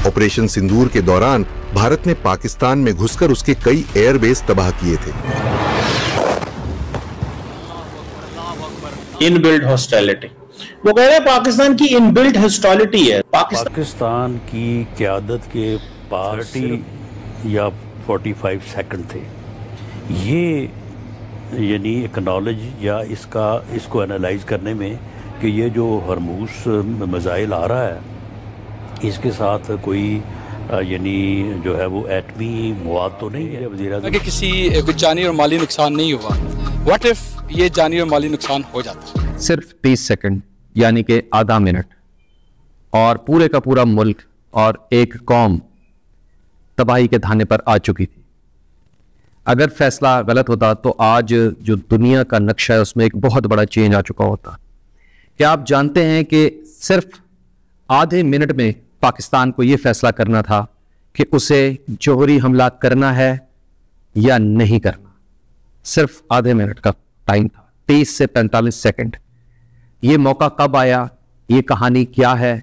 Operation सिंदूर के दौरान भारत ने पाकिस्तान में घुसकर उसके कई एयरबेस तबाह किए थे। इनबिल्ट हॉस्टिलिटी, वो कह रहे हैं पाकिस्तान की इनबिल्ट हॉस्टिलिटी है। पाकिस्तान की क़यादत के पास 30 या 45 सेकंड थे। ये यानी एक्नॉलेज या इसको एनालाइज करने में कि ये जो हरमूस मिसाइल आ रहा है इसके साथ कोई यानी जो है वो एटमी मवाद तो नहीं है। वज़ीर-ए-आज़म कि किसी कुछ जानी और माली नुकसान नहीं हुआ। व्हाट इफ ये जानी और माली नुकसान हो जाता? सिर्फ 30 सेकंड यानी कि आधा मिनट और पूरे का पूरा मुल्क और एक कौम तबाही के धाने पर आ चुकी थी। अगर फैसला गलत होता तो आज जो दुनिया का नक्शा है उसमें एक बहुत बड़ा चेंज आ चुका होता। क्या आप जानते हैं कि सिर्फ आधे मिनट में पाकिस्तान को यह फैसला करना था कि उसे जौहरी हमला करना है या नहीं करना। सिर्फ आधे मिनट का टाइम था, 30 से 45 सेकंड। ये मौका कब आया, ये कहानी क्या है,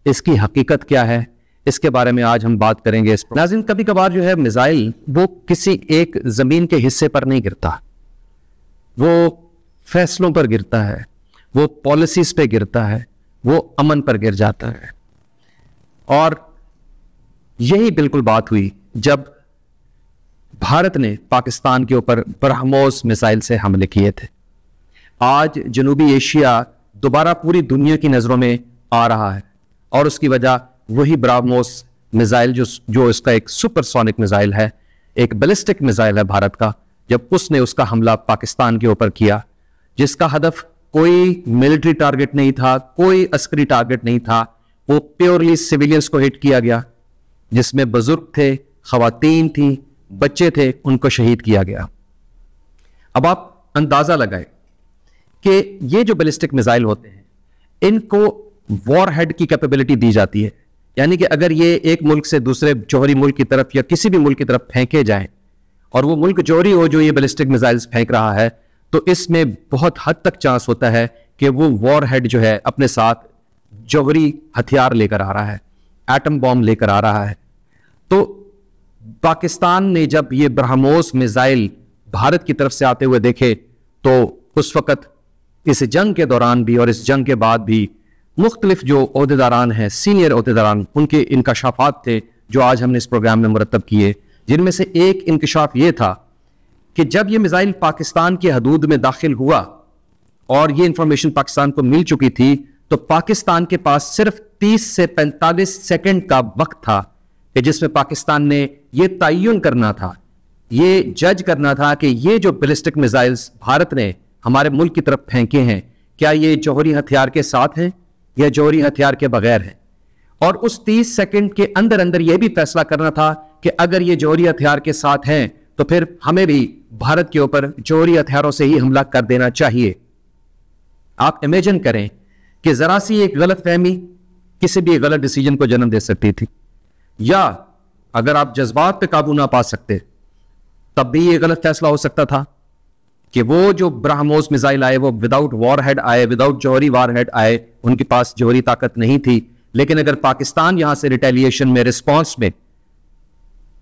इसकी हकीकत क्या है, इसके बारे में आज हम बात करेंगे। नाज़रीन, कभी कभार जो है मिसाइल वो किसी एक जमीन के हिस्से पर नहीं गिरता, वो फैसलों पर गिरता है, वो पॉलिसीज पे गिरता है, वो अमन पर गिर जाता है। और यही बिल्कुल बात हुई जब भारत ने पाकिस्तान के ऊपर ब्रह्मोस मिसाइल से हमले किए थे। आज जनूबी एशिया दोबारा पूरी दुनिया की नजरों में आ रहा है और उसकी वजह वही ब्रह्मोस मिसाइल जो इसका एक सुपरसोनिक मिसाइल है, एक बैलिस्टिक मिसाइल है भारत का, जब उसने उसका हमला पाकिस्तान के ऊपर किया, जिसका हदफ कोई मिलिट्री टारगेट नहीं था, कोई अस्करी टारगेट नहीं था, वो प्योरली सिविलियंस को हिट किया गया, जिसमें बुजुर्ग थे, खवातीन थी, बच्चे थे, उनको शहीद किया गया। अब आप अंदाजा लगाए कि ये जो बैलिस्टिक मिसाइल होते हैं इनको वॉर हेड की कैपेबिलिटी दी जाती है, यानी कि अगर ये एक मुल्क से दूसरे जौहरी मुल्क की तरफ या किसी भी मुल्क की तरफ फेंके जाएं और वो मुल्क जौहरी हो जो ये बैलिस्टिक मिसाइल्स फेंक रहा है, तो इसमें बहुत हद तक चांस होता है कि वो वॉर हेड जो है अपने साथ जौहरी हथियार लेकर आ रहा है, एटम बॉम्ब लेकर आ रहा है। तो पाकिस्तान ने जब ये ब्रह्मोस मिसाइल भारत की तरफ से आते हुए देखे तो उस वक्त इस जंग के दौरान भी और इस जंग के बाद भी मुख्तलिफ जो ओहदेदारान हैं, सीनियर ओहदेदारान, उनके इंकशाफात थे जो आज हमने इस प्रोग्राम में मुरतब किए, जिनमें से एक इंकशाफ ये था कि जब ये मिसाइल पाकिस्तान की हदूद में दाखिल हुआ और ये इंफॉर्मेशन पाकिस्तान को मिल चुकी थी, तो पाकिस्तान के पास सिर्फ 30 से 45 सेकंड का वक्त था कि जिसमें पाकिस्तान ने ये तयन करना था, ये जज करना था कि ये जो बैलिस्टिक मिसाइल्स भारत ने हमारे मुल्क की तरफ फेंके हैं, क्या ये जौहरी हथियार के साथ हैं या जौहरी हथियार के बगैर है। और उस 30 सेकंड के अंदर अंदर यह भी फैसला करना था कि अगर ये जौहरी हथियार के साथ हैं तो फिर हमें भी भारत के ऊपर जौहरी हथियारों से ही हमला कर देना चाहिए। आप इमेजिन करें कि जरा सी एक गलत फहमी किसी भी गलत डिसीजन को जन्म दे सकती थी, या अगर आप जज्बात पे काबू ना पा सकते तब भी ये गलत फैसला हो सकता था कि वो जो ब्रह्मोस मिसाइल आए वो विदाउट वॉर हेड आए, विदाउट जौहरी वॉर हेड आए, उनके पास जौहरी ताकत नहीं थी। लेकिन अगर पाकिस्तान यहां से रिटेलिएशन में, रिस्पॉन्स में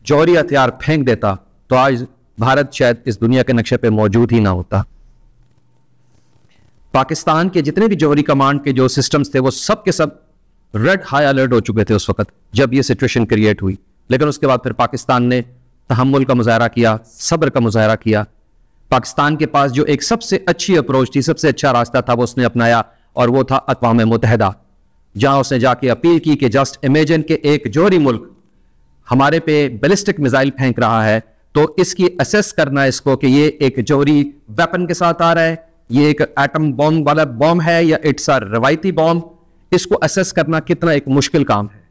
जौहरी हथियार फेंक देता तो आज भारत शायद इस दुनिया के नक्शे पे मौजूद ही ना होता। पाकिस्तान के जितने भी जौहरी कमांड के जो सिस्टम्स थे वो सब के सब रेड हाई अलर्ट हो चुके थे उस वक्त जब ये सिचुएशन क्रिएट हुई। लेकिन उसके बाद फिर पाकिस्तान ने तहम्मुल का मुजाहरा किया, सब्र का मुजाहरा किया। पाकिस्तान के पास जो एक सबसे अच्छी अप्रोच थी, सबसे अच्छा रास्ता था, वो उसने अपनाया और वो था अक़वाम मुत्तहिदा, जहां उसने जाके अपील की कि जस्ट इमेजिन के एक जौहरी मुल्क हमारे पे बैलिस्टिक मिसाइल फेंक रहा है तो इसकी असेस करना इसको कि ये एक जौहरी वेपन के साथ आ रहा है, ये एक एटम बॉम्ब वाला बॉम्ब है या इट्स अ रवायती बॉम्ब, इसको असेस करना कितना एक मुश्किल काम है।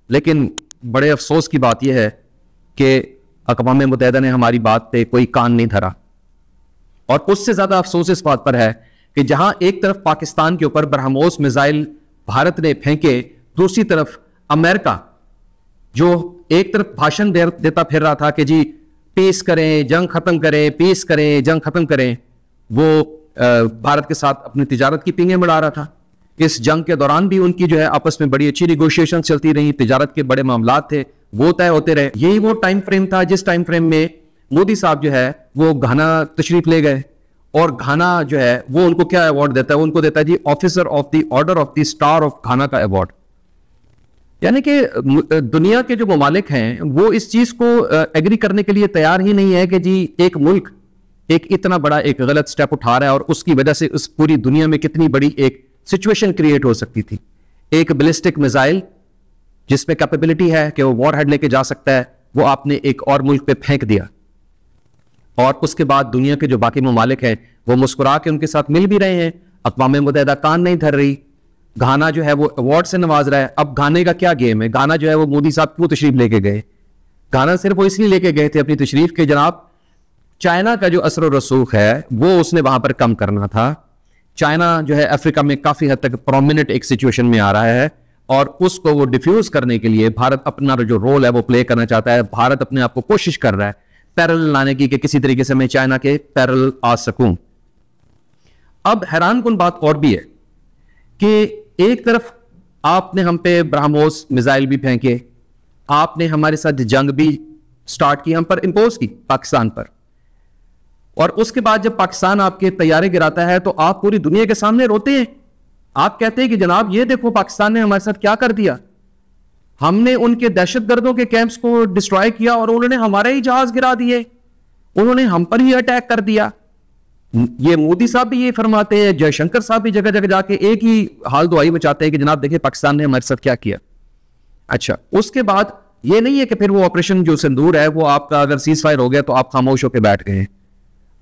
लेकिन बड़े अफसोस की बात यह है कि अक़वाम मुत्तहिदा ने हमारी बात पे कोई कान नहीं धरा। और उससे ज्यादा अफसोस इस बात पर है कि जहां एक तरफ पाकिस्तान के ऊपर ब्रह्मोस मिसाइल भारत ने फेंके, दूसरी तरफ अमेरिका जो एक तरफ भाषण देता फिर रहा था कि जी पीस करें, जंग खत्म करें, पीस करें, जंग खत्म करें, वो भारत के साथ अपनी तिजारत की पींगे मढ़ा रहा था। इस जंग के दौरान भी उनकी जो है आपस में बड़ी अच्छी निगोशिएशन चलती रही, तिजारत के बड़े मामला थे वो तय होते रहे। यही वो टाइम फ्रेम था जिस टाइम फ्रेम में मोदी साहब जो है वो घाना तशरीफ ले गए, और घाना जो है वो उनको क्या अवार्ड देता है, उनको देता है जी officer of the order of the star of Ghana का अवार्ड। यानी कि दुनिया के जो ममालिक हैं वो इस चीज को एग्री करने के लिए तैयार ही नहीं है कि जी एक मुल्क एक इतना बड़ा एक गलत स्टेप उठा रहा है और उसकी वजह से उस पूरी दुनिया में कितनी बड़ी एक सिचुएशन क्रिएट हो सकती थी। एक बैलिस्टिक मिसाइल जिसमें कैपेबिलिटी है कि वो वॉर हेड लेके जा सकता है, वो आपने एक और मुल्क पे फेंक दिया, और उसके बाद दुनिया के जो बाकी ममालिक हैं वो मुस्कुरा के उनके साथ मिल भी रहे हैं। अक़वाम मुत्तहिदा कान नहीं धर रही, घाना जो है वो अवार्ड से नवाज रहा है। अब घाने का क्या गेम है? घाना जो है वो मोदी साहब क्यों तशरीफ लेके गए? घाना सिर्फ वो इसलिए लेके गए थे अपनी तशरीफ के जनाब चाइना का जो असर और रसूख है वो उसने वहां पर कम करना था। चाइना जो है अफ्रीका में काफी हद तक प्रोमिनेंट एक सिचुएशन में आ रहा है, और उसको वो डिफ्यूज करने के लिए भारत अपना जो रोल है वो प्ले करना चाहता है। भारत अपने आप को कोशिश कर रहा है पैरेलल लाने की कि किसी तरीके से मैं चाइना के पैरेलल आ सकूं। अब हैरान कुन बात और भी है कि एक तरफ आपने हम पे ब्रह्मोस मिसाइल भी फेंके, आपने हमारे साथ जंग भी स्टार्ट की, हम पर इंपोज की पाकिस्तान पर, और उसके बाद जब पाकिस्तान आपके तैयारे गिराता है तो आप पूरी दुनिया के सामने रोते हैं। आप कहते हैं कि जनाब ये देखो पाकिस्तान ने हमारे साथ क्या कर दिया, हमने उनके दहशतगर्दों के कैंप्स को डिस्ट्रॉय किया और उन्होंने हमारे ही जहाज गिरा दिए, उन्होंने हम पर ही अटैक कर दिया। ये मोदी साहब भी ये फरमाते हैं, जयशंकर साहब भी जगह जगह जाके एक ही हाल दुआई मचाते हैं कि जनाब देखिए पाकिस्तान ने हमारे साथ क्या किया। अच्छा, उसके बाद ये नहीं है कि फिर वो ऑपरेशन जो सिंदूर है वो आपका अगर सीज फायर हो गया तो आप खामोश होकर बैठ गए।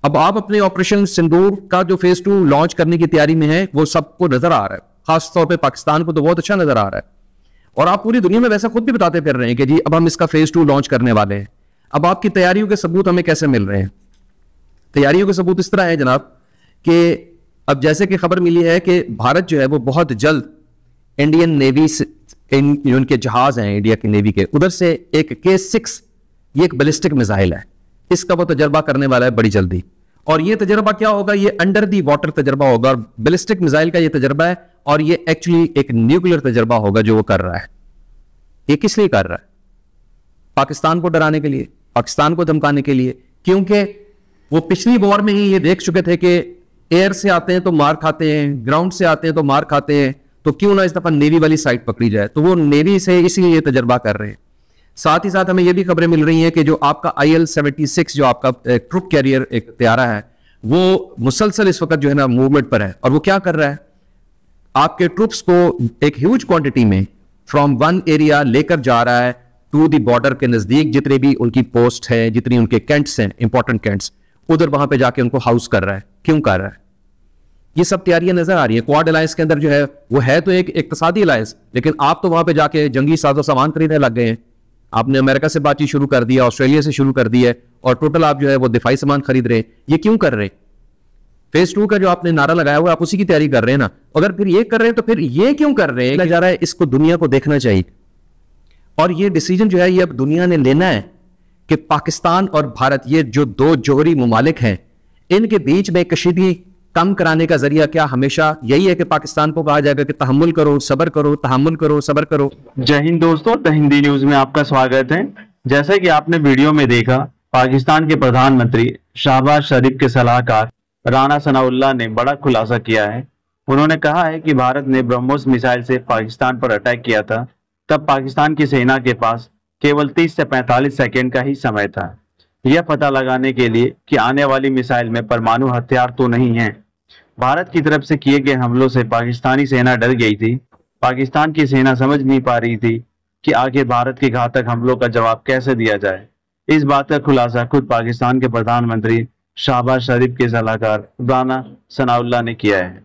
अब आप अपने ऑपरेशन सिंदूर का जो फेज 2 लॉन्च करने की तैयारी में है वो सबको नजर आ रहा है, खासतौर पर पाकिस्तान को तो बहुत अच्छा नजर आ रहा है, और आप पूरी दुनिया में वैसा खुद भी बताते फिर रहे हैं कि जी अब हम इसका फेज 2 लॉन्च करने वाले हैं। अब आपकी तैयारियों के सबूत हमें कैसे मिल रहे हैं? तैयारियों के सबूत इस तरह है जनाब कि अब जैसे कि खबर मिली है कि भारत जो है वो बहुत जल्द इंडियन नेवी से उनके जहाज हैं इंडिया की नेवी के, उधर से एक K6 ये एक बैलिस्टिक मिसाइल है, इसका वो तजर्बा करने वाला है बड़ी जल्दी। और ये तजर्बा क्या होगा? ये अंडर दी वाटर तजर्बा होगा, और बैलिस्टिक मिसाइल का ये तजर्बा है, और ये एक्चुअली एक न्यूक्लियर तजर्बा होगा जो वो कर रहा है। ये किस लिए कर रहा है? पाकिस्तान को डराने के लिए, पाकिस्तान को धमकाने के लिए, क्योंकि वो पिछली वॉर में ही ये देख चुके थे कि एयर से आते हैं तो मार खाते हैं, ग्राउंड से आते हैं तो मार खाते हैं, तो क्यों ना इस दफा नेवी वाली साइड पकड़ी जाए। तो वो नेवी से इसीलिए ये तजर्बा कर रहे हैं। साथ ही साथ हमें ये भी खबरें मिल रही हैं कि जो आपका IL-76 जो आपका ट्रुप कैरियर एक तैयारा है वो मुसलसल इस वक्त जो है ना मूवमेंट पर है, और वो क्या कर रहा है? आपके ट्रुप्स को एक ह्यूज क्वांटिटी में फ्रॉम वन एरिया लेकर जा रहा है टू दी बॉर्डर के नजदीक, जितने भी उनकी पोस्ट है, जितनी उनके कैंट्स हैं, इंपॉर्टेंट कैंट्स, उधर वहां पे जाके उनको हाउस कर रहा है। क्यों कर रहा है? ये सब तैयारियां नजर आ रही है। क्वाड अलायंस के अंदर जो है वो है तो एक इक्तिसादी अलायंस, लेकिन आप तो वहां पे जाके जंगी साजो सामान खरीदने लग गए हैं। आपने अमेरिका से बातचीत शुरू कर दिया, ऑस्ट्रेलिया से शुरू कर दी है, और टोटल आप जो है वो दिफाई सामान खरीद रहे हैं। ये क्यों कर रहे हैं? फेज 2 का जो आपने नारा लगाया हुआ आप उसी की तैयारी कर रहे हैं ना। अगर फिर ये कर रहे हैं तो फिर ये क्यों कर रहे हैं? जा रहा है, इसको दुनिया को देखना चाहिए, और ये डिसीजन जो है ये अब दुनिया ने लेना है कि पाकिस्तान और भारत, ये जो दो जोहरी मुमालिक हैं, इनके बीच में कशीदगी कम कराने का जरिया क्या हमेशा यही है कि पाकिस्तान को कहा जाएगा कि तहम्मुल करो, सब्र करो, तहम्मुल करो, सब्र करो। जय हिंद दोस्तों, द हिंदी न्यूज में आपका स्वागत है। जैसे कि आपने वीडियो में देखा, पाकिस्तान के प्रधानमंत्री शहबाज शरीफ के सलाहकार राना सनाउल्लाह ने बड़ा खुलासा किया है। उन्होंने कहा है कि भारत ने ब्रह्मोस मिसाइल से पाकिस्तान पर अटैक किया था, तब पाकिस्तान की सेना के पास केवल 30 से 45 सेकेंड का ही समय था यह पता लगाने के लिए कि आने वाली मिसाइल में परमाणु हथियार तो नहीं है। भारत की तरफ से किए गए हमलों से पाकिस्तानी सेना डर गई थी। पाकिस्तान की सेना समझ नहीं पा रही थी कि आगे भारत के घातक हमलों का जवाब कैसे दिया जाए। इस बात का खुलासा खुद पाकिस्तान के प्रधानमंत्री शहबाज शरीफ के सलाहकार राना सनाउल्लाह ने किया है।